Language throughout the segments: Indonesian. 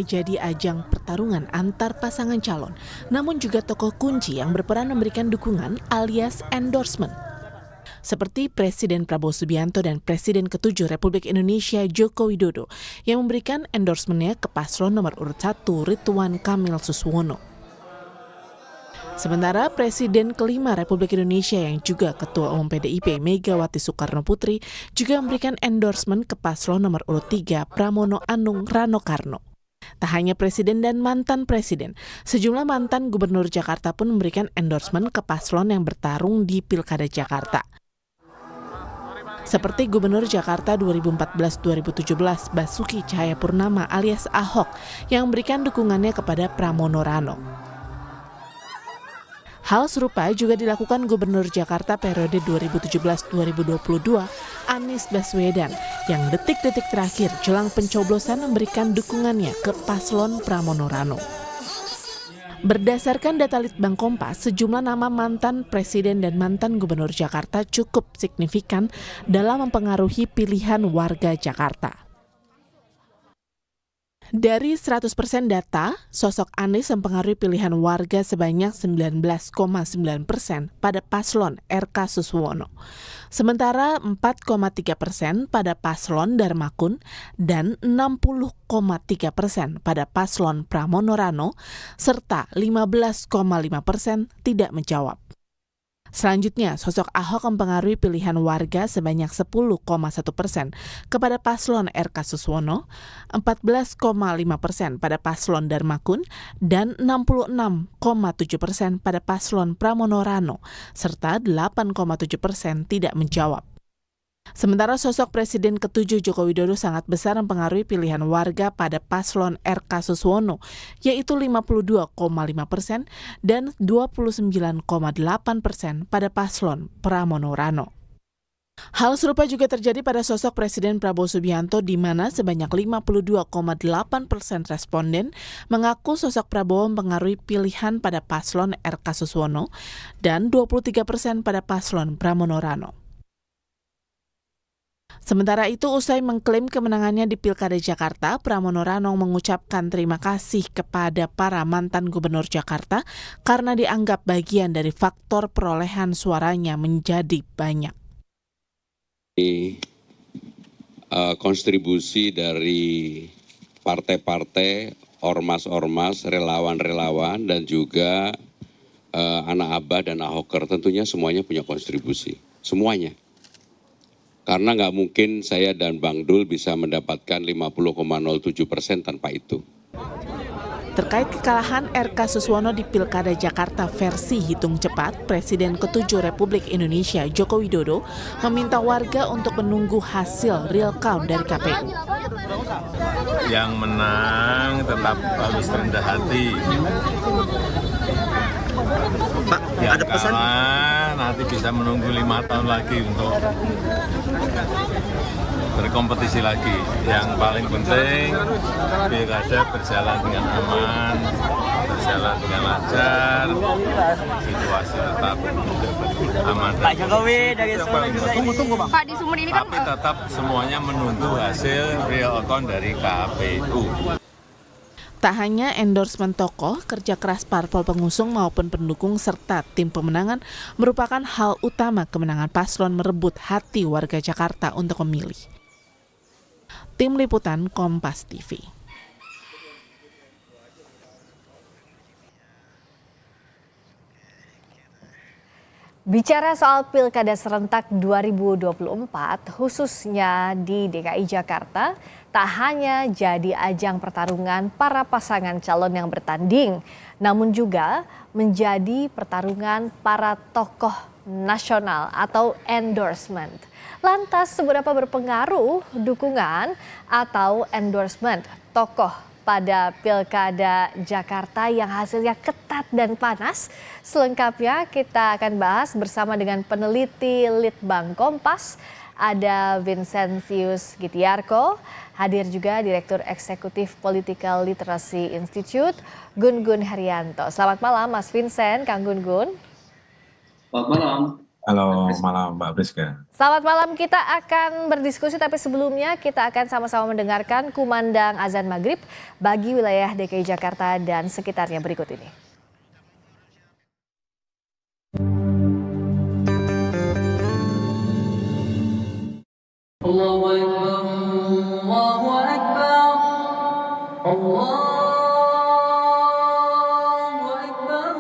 jadi ajang pertarungan antar pasangan calon, namun juga tokoh kunci yang berperan memberikan dukungan alias endorsement. Seperti Presiden Prabowo Subianto dan Presiden ke-7 Republik Indonesia Joko Widodo yang memberikan endorsementnya ke paslon nomor urut 1 Ridwan Kamil Suswono. Sementara Presiden ke-5 Republik Indonesia yang juga Ketua Umum PDIP Megawati Soekarno Putri juga memberikan endorsement ke paslon nomor urut 3 Pramono Anung Rano Karno. Tak hanya presiden dan mantan presiden, sejumlah mantan gubernur Jakarta pun memberikan endorsement ke paslon yang bertarung di Pilkada Jakarta. Seperti Gubernur Jakarta 2014-2017 Basuki Cahayapurnama alias Ahok yang memberikan dukungannya kepada Pramono Rano. Hal serupa juga dilakukan Gubernur Jakarta periode 2017-2022 Anies Baswedan yang detik-detik terakhir jelang pencoblosan memberikan dukungannya ke paslon Pramono Rano. Berdasarkan data Litbang Kompas, sejumlah nama mantan presiden dan mantan gubernur Jakarta cukup signifikan dalam mempengaruhi pilihan warga Jakarta. Dari 100% data, sosok Anies mempengaruhi pilihan warga sebanyak 19,9% pada paslon RK Suswono. Sementara 4,3% pada paslon Darmakun dan 60,3% pada paslon Pramono Rano, serta 15,5% tidak menjawab. Selanjutnya, sosok Ahok mempengaruhi pilihan warga sebanyak 10,1% kepada paslon RK Suswono, 14,5% pada paslon Darmakun, dan 66,7% pada paslon Pramono Rano, serta 8,7% tidak menjawab. Sementara sosok Presiden ke-7 Joko Widodo sangat besar mempengaruhi pilihan warga pada paslon RK Suswono, yaitu 52,5% dan 29,8% pada paslon Pramono Rano. Hal serupa juga terjadi pada sosok Presiden Prabowo Subianto di mana sebanyak 52,8% responden mengaku sosok Prabowo mempengaruhi pilihan pada paslon RK Suswono dan 23% pada paslon Pramono Rano. Sementara itu, usai mengklaim kemenangannya di Pilkada Jakarta, Pramono Rano mengucapkan terima kasih kepada para mantan gubernur Jakarta karena dianggap bagian dari faktor perolehan suaranya menjadi banyak. Kontribusi dari partai-partai, ormas-ormas, relawan-relawan, dan juga anak abah dan ahoker tentunya semuanya punya kontribusi, semuanya. Karena nggak mungkin saya dan Bang Dul bisa mendapatkan 50,07% tanpa itu. Terkait kekalahan RK Suswono di Pilkada Jakarta versi hitung cepat, Presiden ke-7 Republik Indonesia Joko Widodo meminta warga untuk menunggu hasil real count dari KPU. Yang menang tetap harus rendah hati. Pak, yang ada pesan? kalah nanti bisa menunggu 5 tahun lagi untuk berkompetisi lagi. Yang paling penting pilkada berjalan dengan aman, berjalan dengan lancar, situasi tetap aman. Pak Jokowi dari Sumber juga ini. Tunggu Pak, di Sumber ini kan Tapi tetap semuanya menunggu hasil real count dari KPU. Tak hanya endorsement tokoh, kerja keras parpol pengusung maupun pendukung serta tim pemenangan merupakan hal utama kemenangan paslon merebut hati warga Jakarta untuk memilih. Tim Liputan Kompas TV. Bicara soal Pilkada Serentak 2024, khususnya di DKI Jakarta, tak hanya jadi ajang pertarungan para pasangan calon yang bertanding, namun juga menjadi pertarungan para tokoh nasional atau endorsement. Lantas, seberapa berpengaruh dukungan atau endorsement tokoh pada Pilkada Jakarta yang hasilnya ketat dan panas? Selengkapnya kita akan bahas bersama dengan peneliti Litbang Kompas, ada Vincentius Gitiarko, hadir juga Direktur Eksekutif Political Literacy Institute, Gun Gun Herianto. Selamat malam Mas Vincent, Kang Gun Gun. Selamat malam. Halo malam Mbak Priska. Selamat malam, kita akan berdiskusi tapi sebelumnya kita akan sama-sama mendengarkan kumandang azan maghrib bagi wilayah DKI Jakarta dan sekitarnya berikut ini. Allahu Akbar, Allahu Akbar, Allahu Akbar,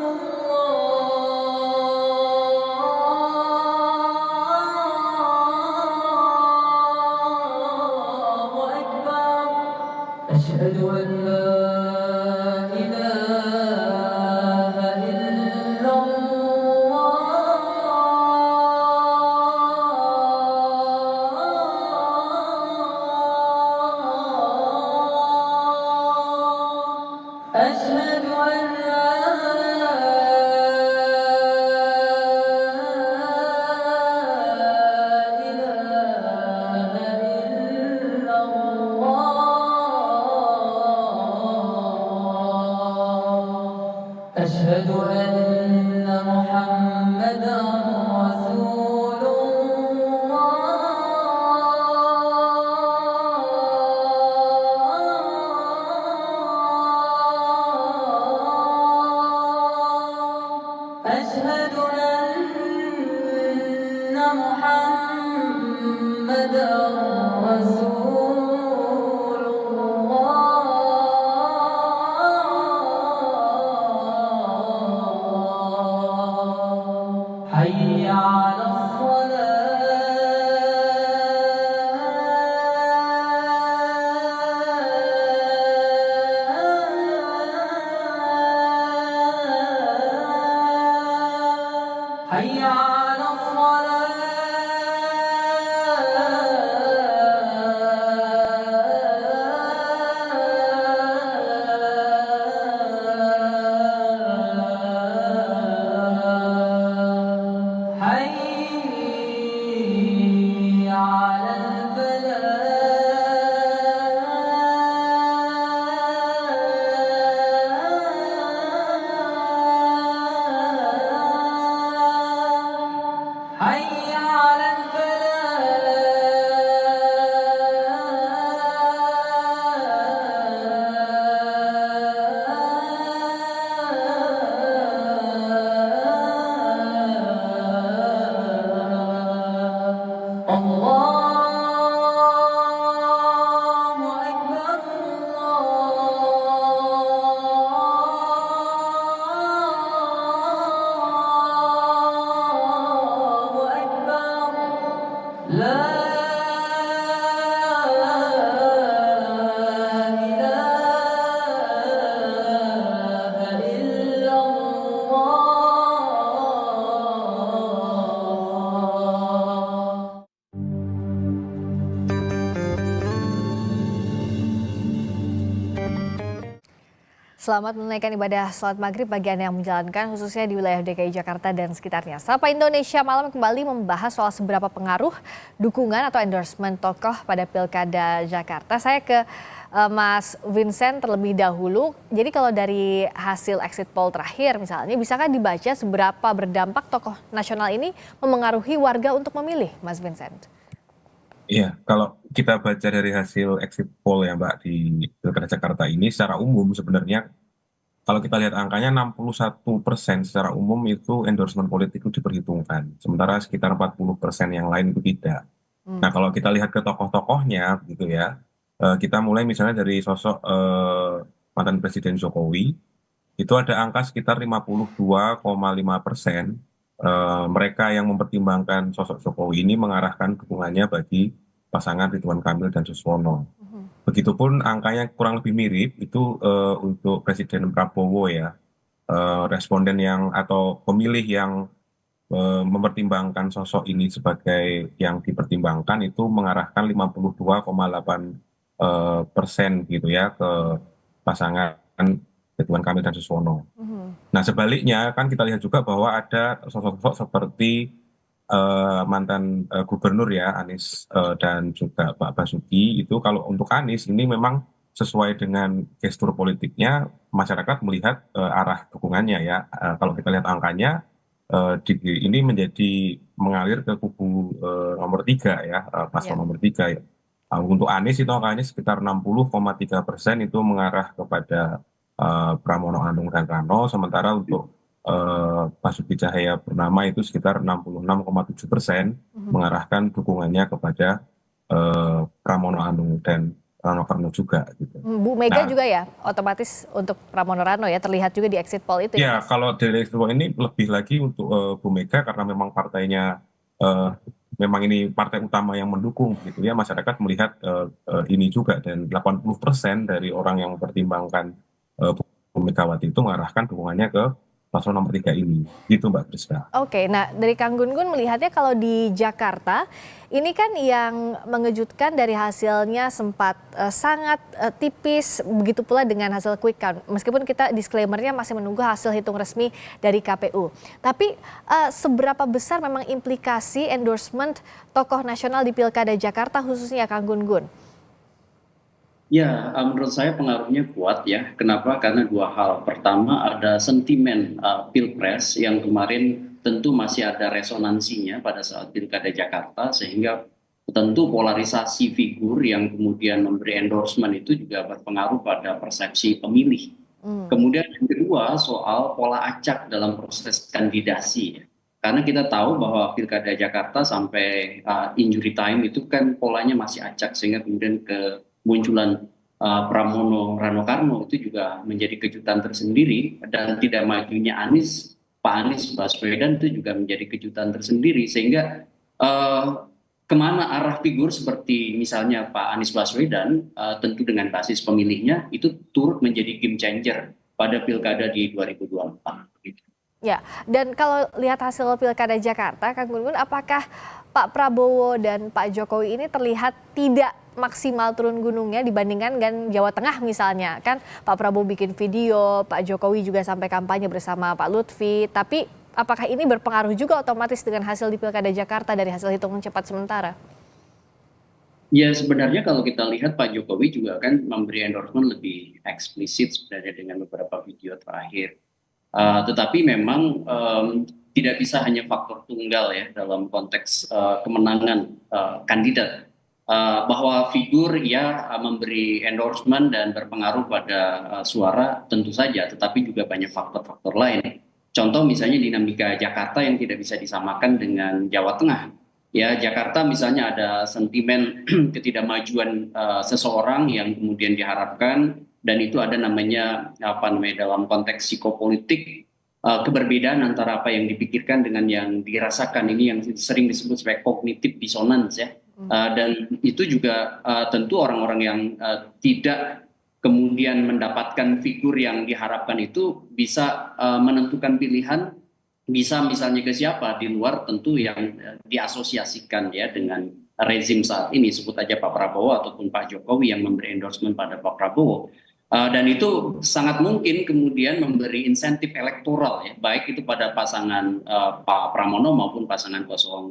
Allahu Akbar. Asyhadu an la ilaha illallah. أشهد أن لا إله إلا الله. أشهد أن محمدا رسول الله. أشهد أن محمدا رسول الله. حي على الصلاة. حي على الصلاة. حي على الفلاح. حي على الفلاح. الله أكبر، الله أكبر. لا إله إلا الله. Selamat menunaikan ibadah salat maghrib bagi Anda yang menjalankan khususnya di wilayah DKI Jakarta dan sekitarnya. Sapa Indonesia Malam kembali membahas soal seberapa pengaruh dukungan atau endorsement tokoh pada Pilkada Jakarta. Saya ke Mas Vincent terlebih dahulu. Jadi kalau dari hasil exit poll terakhir misalnya, bisakah dibaca seberapa berdampak tokoh nasional ini memengaruhi warga untuk memilih, Mas Vincent? Iya, kalau kita baca dari hasil exit poll ya Mbak di Pilkada Jakarta ini secara umum sebenarnya kalau kita lihat angkanya 61% secara umum itu endorsement politik itu diperhitungkan. Sementara sekitar 40% yang lain itu tidak. Nah kalau kita lihat ke tokoh-tokohnya gitu ya, kita mulai misalnya dari sosok mantan Presiden Jokowi, itu ada angka sekitar 52,5%. Mereka yang mempertimbangkan sosok Jokowi ini mengarahkan dukungannya bagi pasangan Ridwan Kamil dan Suswono. Begitupun angkanya kurang lebih mirip itu untuk Presiden Prabowo ya. Responden yang atau pemilih yang mempertimbangkan sosok ini sebagai yang dipertimbangkan itu mengarahkan 52,8% gitu ya ke pasangan Ridwan Kamil dan Suswono. Nah sebaliknya kan kita lihat juga bahwa ada sosok-sosok seperti mantan gubernur ya Anies dan juga Pak Basuki. Itu kalau untuk Anies ini memang sesuai dengan gestur politiknya, masyarakat melihat arah dukungannya ya. Kalau kita lihat angkanya ini menjadi mengalir ke kubu nomor 3 ya, paslon Ya. nomor 3 ya. Untuk Anies itu angkanya sekitar 60,3% itu mengarah kepada Pramono Anung dan Rano, sementara untuk Basuki Cahayapurnama itu sekitar 66,7% mengarahkan dukungannya kepada Pramono Anung dan Rano Karno juga gitu. Bu Mega Nah, juga ya, otomatis untuk Pramono Rano ya, terlihat juga di exit poll itu ya, ya, Mas? kalau dari ekspor ini lebih lagi untuk Bu Mega karena memang partainya memang ini partai utama yang mendukung gitu ya, masyarakat melihat ini juga, dan 80% dari orang yang mempertimbangkan Bu Megawati itu mengarahkan dukungannya ke paslon nomor 3 ini. Gitu Mbak Priska. Oke, nah dari Kang Gun-Gun melihatnya kalau di Jakarta, ini kan yang mengejutkan dari hasilnya sempat sangat tipis, begitu pula dengan hasil quick count. Meskipun kita disclaimer-nya masih menunggu hasil hitung resmi dari KPU. Tapi seberapa besar memang implikasi endorsement tokoh nasional di Pilkada Jakarta khususnya Kang Gun-Gun? Ya, menurut saya pengaruhnya kuat ya. Kenapa? Karena dua hal. Pertama, ada sentimen Pilpres yang kemarin tentu masih ada resonansinya pada saat Pilkada Jakarta, sehingga tentu polarisasi figur yang kemudian memberi endorsement itu juga berpengaruh pada persepsi pemilih. Kemudian yang kedua, soal pola acak dalam proses kandidasi ya. Karena kita tahu bahwa Pilkada Jakarta sampai injury time itu kan polanya masih acak, sehingga kemudian kemunculan Pramono Rano Karno itu juga menjadi kejutan tersendiri, dan tidak majunya Pak Anies Baswedan itu juga menjadi kejutan tersendiri, sehingga kemana arah figur seperti misalnya Pak Anies Baswedan tentu dengan basis pemilihnya itu turut menjadi game changer pada Pilkada di 2024. Ya, dan kalau lihat hasil Pilkada Jakarta, Kang Gun-Gun, apakah Pak Prabowo dan Pak Jokowi ini terlihat tidak maksimal turun gunungnya dibandingkan dengan Jawa Tengah misalnya? Kan Pak Prabowo bikin video, Pak Jokowi juga sampai kampanye bersama Pak Lutfi, tapi apakah ini berpengaruh juga otomatis dengan hasil di Pilkada Jakarta dari hasil hitungan cepat sementara? Ya, sebenarnya kalau kita lihat Pak Jokowi juga kan memberi endorsement lebih eksplisit sebenarnya dengan beberapa video terakhir. Tetapi memang tidak bisa hanya faktor tunggal ya dalam konteks kemenangan kandidat. Bahwa figur ya memberi endorsement dan berpengaruh pada suara tentu saja, tetapi juga banyak faktor-faktor lain. Contoh misalnya dinamika Jakarta yang tidak bisa disamakan dengan Jawa Tengah. Ya, Jakarta misalnya ada sentimen ketidakmajuan seseorang yang kemudian diharapkan, dan itu ada namanya dalam konteks psikopolitik keberbedaan antara apa yang dipikirkan dengan yang dirasakan, ini yang sering disebut sebagai cognitive dissonance ya. Dan itu juga tentu orang-orang yang tidak kemudian mendapatkan figur yang diharapkan itu bisa menentukan pilihan, bisa misalnya ke siapa di luar tentu yang diasosiasikan ya dengan rezim saat ini, sebut aja Pak Prabowo ataupun Pak Jokowi yang memberi endorsement pada Pak Prabowo. Dan itu sangat mungkin kemudian memberi insentif elektoral ya, baik itu pada pasangan Pak Pramono maupun pasangan 02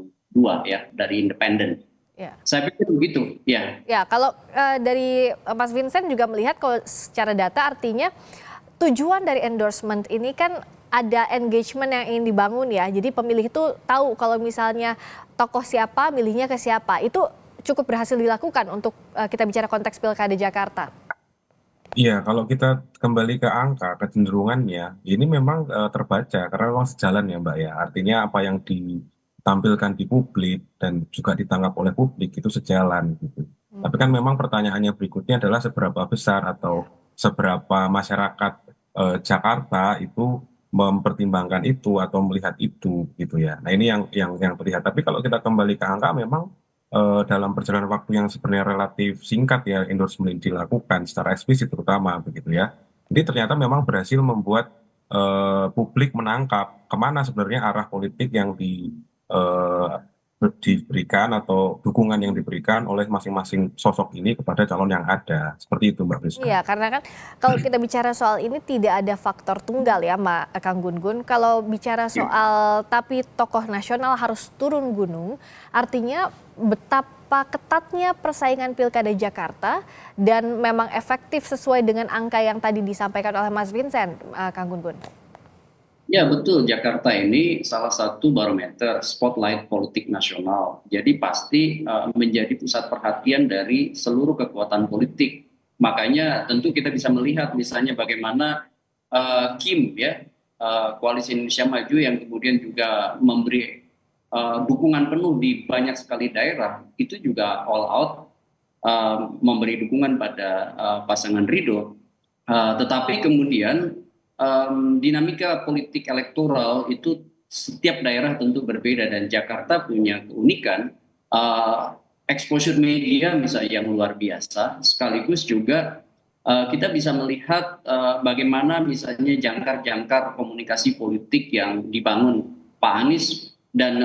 ya dari independen. Ya. Saya pikir begitu ya. Ya, kalau dari Mas Vincent juga melihat kalau secara data artinya tujuan dari endorsement ini kan ada engagement yang ingin dibangun ya. Jadi pemilih itu tahu kalau misalnya tokoh siapa, milihnya ke siapa. Itu cukup berhasil dilakukan untuk kita bicara konteks Pilkada Jakarta. Iya, kalau kita kembali ke angka kecenderungannya, ini memang terbaca karena memang sejalan ya Mbak ya. Artinya apa yang ditampilkan di publik dan juga ditangkap oleh publik itu sejalan gitu. Tapi kan memang pertanyaannya berikutnya adalah seberapa besar atau seberapa masyarakat Jakarta itu mempertimbangkan itu atau melihat itu gitu ya. Nah ini yang terlihat. Tapi kalau kita kembali ke angka, memang dalam perjalanan waktu yang sebenarnya relatif singkat ya endorsement dilakukan secara eksplisit terutama begitu ya. Ini ternyata memang berhasil membuat publik menangkap kemana sebenarnya arah politik yang diberikan atau dukungan yang diberikan oleh masing-masing sosok ini kepada calon yang ada. Seperti itu Mbak Priska. Iya, karena kan kalau kita bicara soal ini tidak ada faktor tunggal ya Kang Gun-Gun. Kalau bicara soal tapi tokoh nasional harus turun gunung, artinya betapa ketatnya persaingan Pilkada Jakarta dan memang efektif sesuai dengan angka yang tadi disampaikan oleh Mas Vincent, Kang Gun-Gun. Ya betul, Jakarta ini salah satu barometer spotlight politik nasional. Jadi pasti menjadi pusat perhatian dari seluruh kekuatan politik. Makanya tentu kita bisa melihat misalnya bagaimana Kim ya, Koalisi Indonesia Maju yang kemudian juga memberi dukungan penuh di banyak sekali daerah, itu juga all out memberi dukungan pada pasangan Ridho. Tetapi kemudian dinamika politik elektoral itu setiap daerah tentu berbeda dan Jakarta punya keunikan exposure media misalnya yang luar biasa, sekaligus juga kita bisa melihat bagaimana misalnya jangkar-jangkar komunikasi politik yang dibangun Pak Anies dan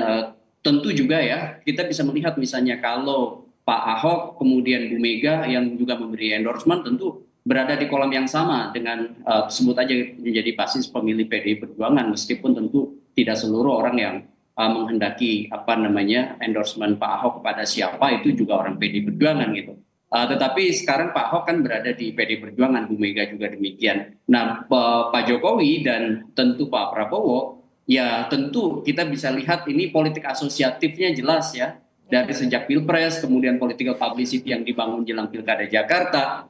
tentu juga ya kita bisa melihat misalnya kalau Pak Ahok kemudian Bu Mega yang juga memberi endorsement tentu berada di kolam yang sama dengan sebut aja menjadi basis pemilih PDI Perjuangan meskipun tentu tidak seluruh orang yang menghendaki apa namanya endorsement Pak Ahok kepada siapa itu juga orang PDI Perjuangan gitu. Tetapi sekarang Pak Ahok kan berada di PDI Perjuangan, Bu Mega juga demikian. Nah, Pak Jokowi dan tentu Pak Prabowo, ya tentu kita bisa lihat ini politik asosiatifnya jelas ya. Dari sejak Pilpres, kemudian political publicity yang dibangun jelang Pilkada Jakarta,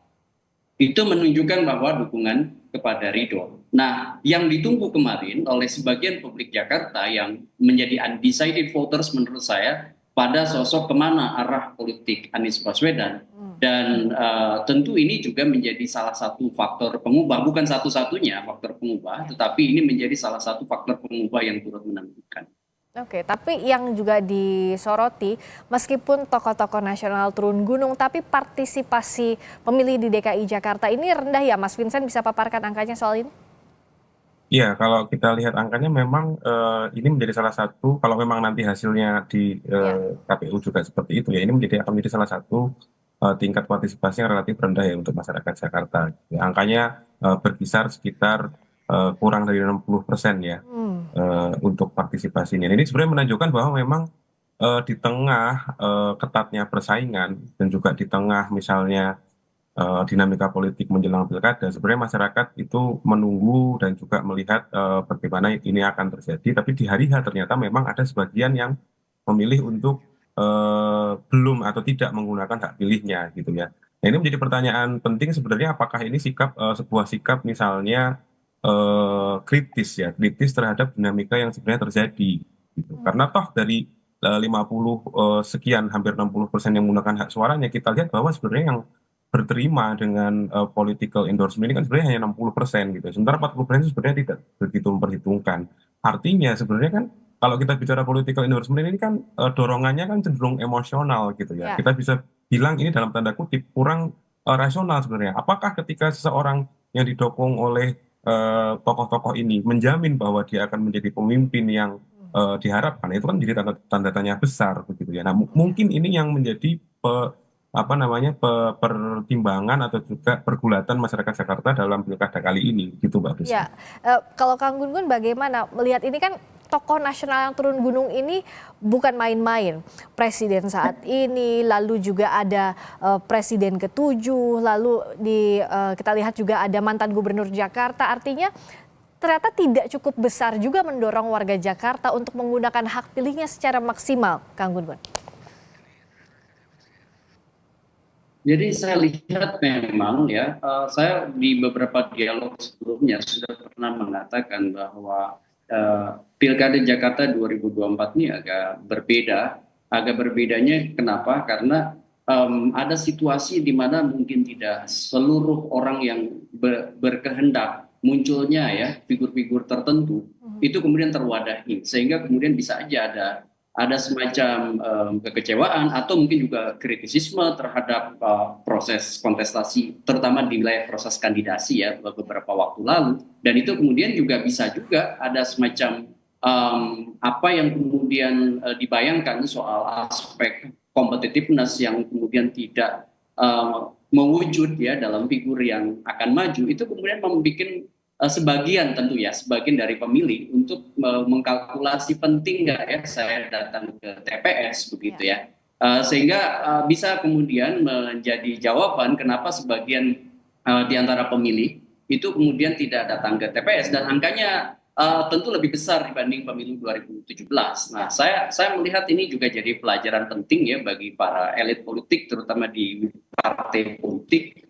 itu menunjukkan bahwa dukungan kepada Ridho. Nah, yang ditunggu kemarin oleh sebagian publik Jakarta yang menjadi undecided voters menurut saya pada sosok kemana arah politik Anies Baswedan. Dan tentu ini juga menjadi salah satu faktor pengubah, bukan satu-satunya faktor pengubah, tetapi ini menjadi salah satu faktor pengubah yang turut menentukan. Oke, tapi yang juga disoroti, meskipun tokoh-tokoh nasional turun gunung, tapi partisipasi pemilih di DKI Jakarta ini rendah ya, Mas Vincent bisa paparkan angkanya soal ini? Iya, kalau kita lihat angkanya memang ini menjadi salah satu, kalau memang nanti hasilnya di KPU juga seperti itu ya, ini akan menjadi salah satu tingkat partisipasi yang relatif rendah ya untuk masyarakat Jakarta. Ya, angkanya berkisar sekitar kurang dari 60% ya untuk partisipasinya. Ini sebenarnya menunjukkan bahwa memang di tengah ketatnya persaingan dan juga di tengah misalnya dinamika politik menjelang pilkada, sebenarnya masyarakat itu menunggu dan juga melihat bagaimana ini akan terjadi. Tapi di hari H ternyata memang ada sebagian yang memilih untuk belum atau tidak menggunakan hak pilihnya gitu ya. Nah, ini menjadi pertanyaan penting sebenarnya apakah ini sebuah sikap misalnya kritis ya, kritis terhadap dinamika yang sebenarnya terjadi gitu. Karena toh dari 50 sekian hampir 60% yang menggunakan hak suaranya, kita lihat bahwa sebenarnya yang berterima dengan political endorsement ini kan sebenarnya hanya 60% gitu. Sementara 40% itu sebenarnya tidak begitu memperhitungkan. Artinya sebenarnya kan kalau kita bicara political endorsement ini kan dorongannya kan cenderung emosional gitu ya. Kita bisa bilang ini dalam tanda kutip kurang rasional sebenarnya. Apakah ketika seseorang yang didukung oleh tokoh-tokoh ini menjamin bahwa dia akan menjadi pemimpin yang diharapkan, itu kan menjadi tanda tanya besar begitu ya. Nah, mungkin ini yang menjadi pertimbangan atau juga pergulatan masyarakat Jakarta dalam pilkada kali ini gitu Mbak Rizky. Ya, kalau Kang Gun Gun bagaimana melihat ini kan tokoh nasional yang turun gunung ini bukan main-main. Presiden saat ini, lalu juga ada presiden ke-7, lalu kita lihat juga ada mantan gubernur Jakarta. Artinya ternyata tidak cukup besar juga mendorong warga Jakarta untuk menggunakan hak pilihnya secara maksimal, Kang Gun Gun. Jadi saya lihat memang ya, saya di beberapa dialog sebelumnya sudah pernah mengatakan bahwa Pilkada Jakarta 2024 ini agak berbeda. Agak berbedanya kenapa? Karena ada situasi di mana mungkin tidak seluruh orang yang berkehendak munculnya ya figur-figur tertentu itu kemudian terwadahi, sehingga kemudian bisa aja ada semacam kekecewaan atau mungkin juga kritisisme terhadap proses kontestasi, terutama di wilayah proses kandidasi ya beberapa waktu lalu. Dan itu kemudian juga bisa juga ada semacam apa yang kemudian dibayangkan soal aspek competitiveness yang kemudian tidak mewujud ya dalam figur yang akan maju, itu kemudian membuat sebagian tentu ya, sebagian dari pemilih untuk mengkalkulasi penting nggak ya saya datang ke TPS begitu ya. Sehingga bisa kemudian menjadi jawaban kenapa sebagian di antara pemilih itu kemudian tidak datang ke TPS dan angkanya tentu lebih besar dibanding pemilu 2017. Nah, saya melihat ini juga jadi pelajaran penting ya bagi para elit politik, terutama di partai politik.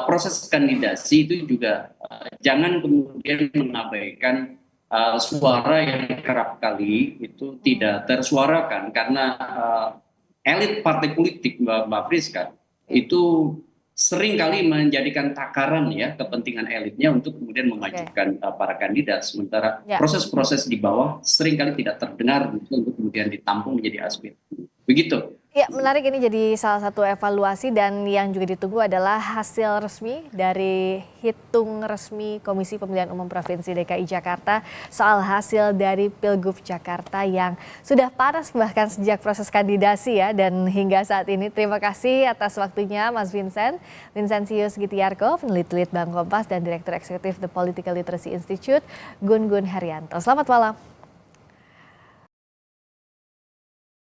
Proses kandidasi itu juga jangan kemudian mengabaikan suara yang kerap kali itu tidak tersuarakan karena elit partai politik, Mbak Friska, itu sering kali menjadikan takaran ya kepentingan elitnya untuk kemudian memajukan para kandidat, sementara proses-proses di bawah sering kali tidak terdengar untuk kemudian ditampung menjadi aspirasi. Begitu. Ya, menarik, ini jadi salah satu evaluasi dan yang juga ditunggu adalah hasil resmi dari hitung resmi Komisi Pemilihan Umum Provinsi DKI Jakarta soal hasil dari Pilgub Jakarta yang sudah panas bahkan sejak proses kandidasi ya, dan hingga saat ini. Terima kasih atas waktunya Mas Vincentius Gitiarko, peneliti Litbang Kompas dan Direktur Eksekutif The Political Literacy Institute, Gun Gun Herianto. Selamat malam.